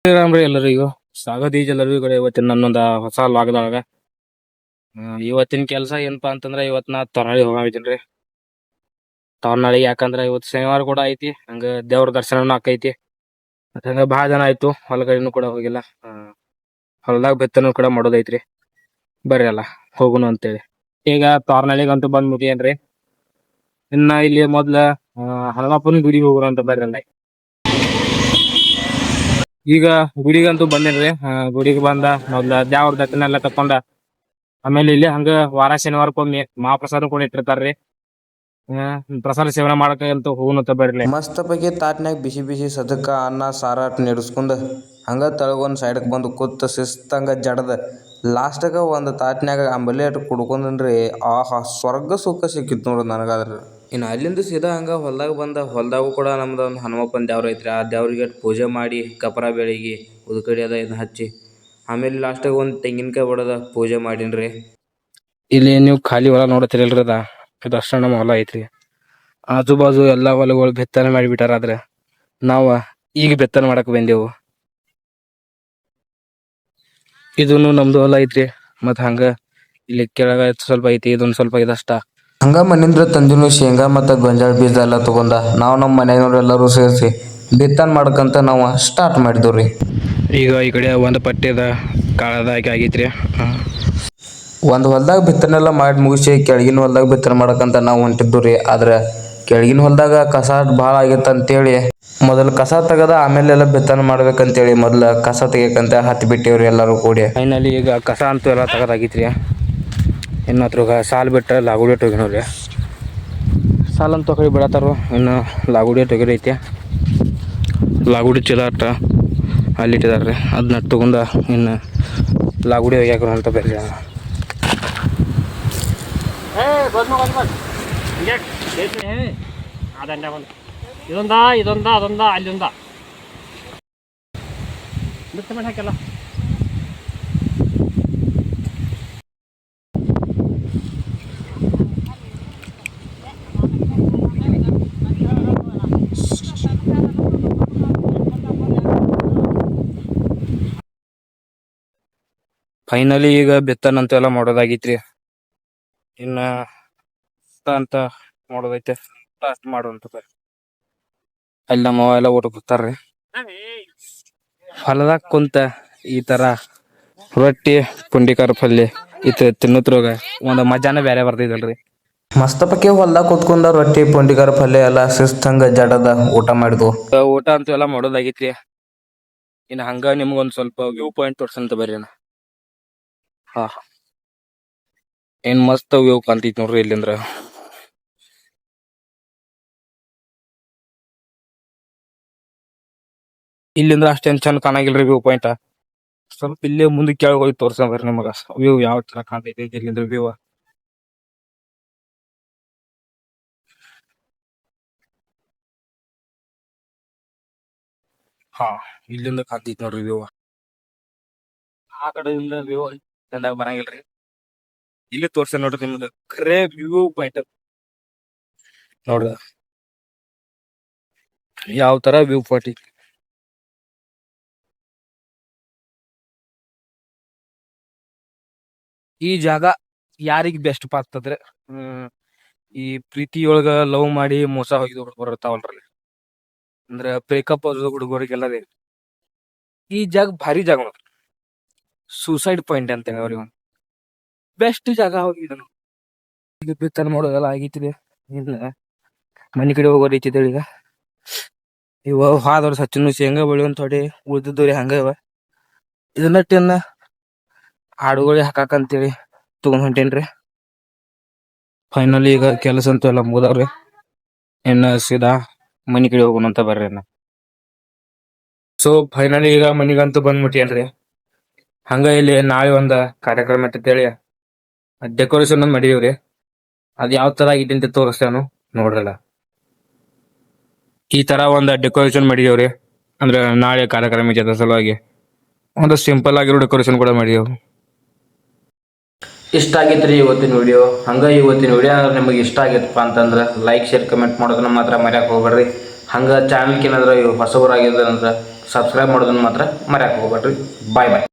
ಶ್ರೀರಾಮ್ರಿ ಎಲ್ಲರಿಗೂ ಸ್ವಾಗತ ಎಲ್ಲರಿಗೂ ಕೂಡ ಇವತ್ತಿನ ನನ್ನೊಂದ ಹೊಸ ಲಾಗ್ದೊಳಗ ಇವತ್ತಿನ ಕೆಲಸ ಏನಪ್ಪಾ ಅಂತಂದ್ರ ಇವತ್ ನಾ ತೊರ್ನಾಳಿ ಹೋಗಿದ್ದೀನ್ರಿ. ತೊರ್ನಾಳಿ ಯಾಕಂದ್ರ ಇವತ್ ಶನಿವಾರ ಕೂಡ ಐತಿ, ಹಂಗ ದೇವ್ರ ದರ್ಶನನು ಆಕೈತಿ. ಮತ್ತೆ ಹಂಗ ಬಾಳ ಜನ ಆಯ್ತು, ಹೊಲಗಡೆನು ಕೂಡ ಹೋಗಿಲ್ಲ. ಹೊಲದಾಗ ಬೆತ್ತನು ಕೂಡ ಮಾಡೋದೈತ್ರಿ. ಬರ್ರಿ ಅಲ್ಲ ಹೋಗುನು ಅಂತೇಳಿ ಈಗ ತೊರ್ನಾಳಿಗಂತೂ ಬಂದ್ ಮುಗಿಯೇನ್ರಿ. ಇನ್ನ ಇಲ್ಲಿ ಮೊದ್ಲ ಹನುಮಪ್ಪನ ಗುಡಿಗೆ ಹೋಗೋಣ ಅಂತ ಬರ್ರಿ. ಈಗ ಗುಡಿಗಂತೂ ಬಂದೇನ್ರಿ. ಗುಡಿಗೆ ಬಂದ ಮೊದ್ಲ ದೇವ್ರ ದರ್ಶನ ಎಲ್ಲ ತಕೊಂಡ ಆಮೇಲೆ ಇಲ್ಲಿ ಹಂಗ ವಾರ ಶನಿವಾರಕ್ಕೊಮ್ಮೆ ಮಹಾಪ್ರಸಾದ ಕೂಡ ಇಟ್ಟಿರ್ತಾರ್ರಿ. ಪ್ರಸಾದ ಸೇವನೆ ಮಾಡಕ ಅಂತ ಹೋಗುನಂತ ಬರ್ಲಿ. ಮಸ್ತ್ ಪೈಕಿ ತಾಟ್ನ್ಯಾಗ ಬಿಸಿ ಬಿಸಿ ಸದಕ ಅನ್ನ ಸಾರಾಟ್ ನೆಡಸ್ಕೊಂಡ್ ಹಂಗ ತಳಗೊಂದ್ ಸೈಡ್ಕ್ ಬಂದು ಕೂತ್ ಶಿಸ್ತಂಗ ಜಡದ ಲಾಸ್ಟಗ ಒಂದು ತಾಟ್ನ್ಯಾಗ ಅಂಬಲೇಟ್ ಕುಡ್ಕೊಂಡ್ರಿ. ಆಹಾ, ಸ್ವರ್ಗ ಸುಖ ಸಿಕ್ಕಿತ್ ನೋಡ್ರಿ ನನಗಾದ್ರ. ಇನ್ನು ಅಲ್ಲಿಂದ ಸೀದಾ ಹಂಗ ಹೊಲ್ದಾಗ ಬಂದ. ಹೊಲ್ದಾಗೂ ಕೂಡ ನಮ್ದು ಒಂದು ಹನುಮಪ್ಪನ ದೇವ್ರ ಐತ್ರಿ. ಆ ದೇವ್ರಿಗೆ ಪೂಜೆ ಮಾಡಿ ಕಪರ ಬೆಳಿಗ್ಗೆ ಉದ್ಕಡಿ ಅದ ಇದನ್ನ ಹಚ್ಚಿ ಆಮೇಲೆ ಲಾಸ್ಟಾಗ ಒಂದು ತೆಂಗಿನಕಾಯಿ ಹೊಡೆದ ಪೂಜೆ ಮಾಡೀನ್ರಿ. ಇಲ್ಲಿ ನೀವು ಖಾಲಿ ಹೊಲ ನೋಡತ್ತಿರಲ್ರಿ, ಇದು ಅಷ್ಟ ನಮ್ಮ ಹೊಲ ಐತ್ರಿ. ಆಜು ಬಾಜು ಎಲ್ಲಾ ಹೊಲಗಳು ಬೆತ್ತನೆ ಮಾಡಿಬಿಟ್ಟಾರ. ಆದ್ರೆ ನಾವ ಈಗ ಬೆತ್ತನೆ ಮಾಡಕ್ ಬಂದೆವು. ಇದನ್ನು ನಮ್ದು ಹೊಲ ಐತ್ರಿ. ಮತ್ ಹಂಗ ಇಲ್ಲಿ ಕೆಳಗ ಸ್ವಲ್ಪ ಐತಿ, ಇದೊಂದ್ ಸ್ವಲ್ಪ ಇದಷ್ಟ. ಹಂಗ ಮನಿಂದ್ರ ತಂದಿನ ಶೇಂಗಾ ಮತ್ತು ಗೊಂಜಾಳ ಬೀಜ ಎಲ್ಲ ತಗೊಂಡ ನಾವು ನಮ್ಮ ಮನೆಯವ್ರೆಲ್ಲರೂ ಸೇರಿಸಿ ಬಿತ್ತನೆ ಮಾಡ್ಕಂತ ನಾವು ಸ್ಟಾರ್ಟ್ ಮಾಡಿದ್ವಿ. ಈಗ ಈ ಕಡೆ ಒಂದು ಪಟ್ಟಿದ ಕಾಳದ ಆಗೈತ್ರಿ. ಒಂದು ಹೊಲ್ದಾಗ ಬಿತ್ತನೆಲ್ಲ ಮಾಡಿ ಮುಗಿಸಿ ಕೆಳಗಿನ ಹೊಲ್ದಾಗ ಬಿತ್ತನೆ ಮಾಡಕಂತ ನಾವು ಹೊಂಟಿದ್ವಿ ರೀ. ಆದ್ರೆ ಕೆಳಗಿನ ಹೊಲ್ದಾಗ ಕಸ ಭಾಳ ಆಗಿತ್ತು ಅಂತೇಳಿ ಮೊದಲು ಕಸ ತೆಗದ ಆಮೇಲೆಲ್ಲ ಬಿತ್ತನೆ ಮಾಡ್ಬೇಕಂತೇಳಿ ಮೊದ್ಲು ಕಸ ತೆಗಿಯಕಂತ ಹತ್ತಿ ಬಿಟ್ಟಿವ್ರಿ ಎಲ್ಲರೂ ಕೂಡಿ. ಫೈನಲಿ ಈಗ ಕಸ ಅಂತೂ ಎಲ್ಲ ತೆಗದಾಗಿತ್ರಿ. ಇನ್ನು ಹತ್ರ ಸಾಲ್ ಬಿಟ್ಟ ಲಾಗುಡಿ ಹೋಗಿನವ್ರಿ. ಸಾಲಂತೂ ಕಡೆ ಬಿಡತ್ತಾರ. ಇನ್ನು ಲಾಗುಡಿ ಐತಿ. ಲಾಗುಡಿ ಚೀಲ ಅಟ್ಟ ಅಲ್ಲಿ ಇಟ್ಟಿದಾರ್ರಿ. ಅದನ್ನ ತಗೊಂಡ ಇನ್ನು ಲಾಗುಡಿ ಹೋಗ್ಯಾಕ್ರು ಅಂತ ಬರ್ರಿ. ಇದೊಂದಾ ಅದೊಂದಾ ಅಲ್ಲೊಂದ ಬಿಟ್ಟು ಮಾಡಿ ಹಾಕಲ್ಲ. ಫೈನಲಿ ಈಗ ಬಿತ್ತನೆ ಅಂತ ಎಲ್ಲ ಮಾಡೋದಾಗಿತ್ರಿ. ಇನ್ನ ಅಂತ ಮಾಡೋದೈತೆ, ಸ್ಟಾರ್ಟ್ ಮಾಡುವಂತ. ಅಲ್ಲಿ ನಮ್ಮ ಎಲ್ಲ ಊಟ ಕೂತಾರ್ರಿ. ಹೊಲದಾಗ ಕುಂತ ಈ ತರ ರೊಟ್ಟಿ ಪುಂಡಿಕಾರ ಪಲ್ಯ ತಿನ್ನೋದ್ರಾಗ ಒಂದು ಮಜಾನ ಬೇರೆ ಬರ್ತಿದಲ್ರಿ. ಮಸ್ತ್ ಪಕ್ಕೆ ಹೊಲ್ದಾಗ ಕೂತ್ಕೊಂಡ ರೊಟ್ಟಿ ಪುಂಡಿಗಾರ ಪಲ್ಯ ಎಲ್ಲ ಶಿಸ್ತಂಗ ಜಡದ ಊಟ ಮಾಡಿದ್ವು. ಊಟ ಅಂತೂ ಎಲ್ಲ ಮಾಡೋದಾಗಿತ್ರಿ. ಇನ್ನು ಹಂಗ ನಿಮ್ಗೊಂದ್ ಸ್ವಲ್ಪ ವ್ಯೂ ಪಾಯಿಂಟ್ ತೋರ್ಸಂತ ಬರ್ರಿ. ಏನ್ ಮಸ್ತ್ ವ್ಯೂ ಕಾಣ್ತೈತಿ ನೋಡ್ರಿ ಇಲ್ಲಿಂದ್ರ. ಇಲ್ಲಿಂದ್ರ ಅಷ್ಟೇನ್ ಚಂದ ಕಾಣಾಗಿಲ್ರಿ ವ್ಯೂ ಪಾಯಿಂಟ್. ಸ್ವಲ್ಪ ಇಲ್ಲೇ ಮುಂದೆ ಕೆಳಗೆ ಹೋಗಿ ತೋರ್ಸ ಬರ್ರಿ ನಿಮಗ ವ್ಯೂ ಯಾವ ತರ ಕಾಣ್ತೈತಿ ಇಲ್ಲಿಂದ್ರ ವ್ಯೂ. ಇಲ್ಲಿಂದ ಕಾಣ್ತೈತಿ ನೋಡ್ರಿ ವ್ಯೂ. ಆ ಕಡೆಯಿಂದ ವ್ಯೂ ಚಂದಾಗ ಬರಂಗಿಲ್ರಿ. ಇಲ್ಲಿ ತೋರ್ಸ ನೋಡ್ರಿ ನಿಮ್ದು ಖರೇ ವ್ಯೂ ಪಾಯಿಂಟ್ ನೋಡ್ರ ಯಾವ ತರ ವ್ಯೂ ಪಾಯಿಂಟ್ ಐತಿ. ಈ ಜಾಗ ಯಾರಿಗ್ ಬೆಸ್ಟ್ ಪಾತ್ತಂದ್ರೆ ಈ ಪ್ರೀತಿಯೊಳಗ ಲವ್ ಮಾಡಿ ಮೋಸ ಹೋಗಿದ್ ಬರ್ತಾವಲ್ರಿ, ಅಂದ್ರ ಬ್ರೇಕಪ್ ಹುಡುಗರಿಗೆಲ್ಲ ಈ ಜಾಗ ಭಾರಿ ಜಾಗ ನೋಡ್ರಿ. ಸೂಸೈಡ್ ಪಾಯಿಂಟ್ ಅಂತ ಅವ್ರಿಗೆ ಬೆಸ್ಟ್ ಜಾಗ ಹೋಗಿದನು. ಈಗ ಬಿತ್ತನೆ ಮಾಡೋದೆಲ್ಲ ಆಗೈತಿದೆ. ಇಲ್ಲ ಮನೆ ಕಡೆ ಹೋಗೋದೈತಿದ್ದೇಳಿ. ಈಗ ಇವ ಹಾದವ್ರ ಸಚಿನ್ ಶೇಂಗಾ ಬೆಳಿ ಒಂದ್ ಥೋಡಿ ಉಳ್ದಿದ್ದವ್ರಿ ಹಂಗ ಇವ. ಇದನ್ನ ಟೆನ್ನ ಹಾಡುಗಳಿಗೆ ಹಾಕಾಕಂತೇಳಿ ತಗೊಂಡ್ ಹೊಂಟೇನ್ರಿ. ಫೈನಲಿ ಈಗ ಕೆಲಸ ಅಂತೂ ಎಲ್ಲ ಮುಗ್ದಾವ್ರಿ. ಇನ್ನ ಸೀದಾ ಮನಿ ಕಡೆ ಹೋಗೋಣ ಅಂತ ಬರ್ರಿ. ಸೊ ಫೈನಲಿ ಈಗ ಮನಿಗಂತೂ ಬಂದ್ಬಿಟ್ಟೇನ್ರಿ. ಹಂಗ ಇಲ್ಲಿ ನಾಳೆ ಒಂದ ಕಾರ್ಯಕ್ರಮ ಅಂತೇಳಿ ಡೆಕೋರೇಷನ್ ಒಂದ್ ಮಾಡಿದೀವ್ರಿ. ಅದ್ ಯಾವ ತರ ಐತಿ ಅಂತ ತೋರಿಸ್ತೇನು ನೋಡ್ರಲ್ಲ. ಈ ತರ ಒಂದ್ ಡೆಕೋರೇಷನ್ ಮಾಡಿದೀವ್ರಿ. ಅಂದ್ರೆ ನಾಳೆ ಕಾರ್ಯಕ್ರಮ ಜೊತೆ ಸಲುವಾಗಿ ಒಂದು ಸಿಂಪಲ್ ಆಗಿರೋ ಡೆಕೋರೇಷನ್ ಕೂಡ ಮಾಡಿದೆವು. ಇಷ್ಟ ಆಗಿತ್ರಿ ಇವತ್ತಿನ ವಿಡಿಯೋ. ಹಂಗ ಇವತ್ತಿನ ವಿಡಿಯೋ ನಿಮಗೆ ಇಷ್ಟ ಆಗಿತ್ತಪ್ಪ ಅಂತಂದ್ರೆ ಲೈಕ್ ಶೇರ್ ಕಮೆಂಟ್ ಮಾಡೋದನ್ನ ಮಾತ್ರ ಮರ್ಯಾಕ್ ಹೋಗ್ಬೇಡ್ರಿ. ಹಂಗ ಚಾನಲ್ಗೆ ಏನಾದ್ರು ಹೊಸಬರಾಗಿದ್ರಂದ್ರೆ ಸಬ್ಸ್ಕ್ರೈಬ್ ಮಾಡೋದನ್ನು ಮಾತ್ರ ಮರ್ಯಾಕೆ ಹೋಗ್ಬೇಡ್ರಿ. ಬಾಯ್ ಬಾಯ್.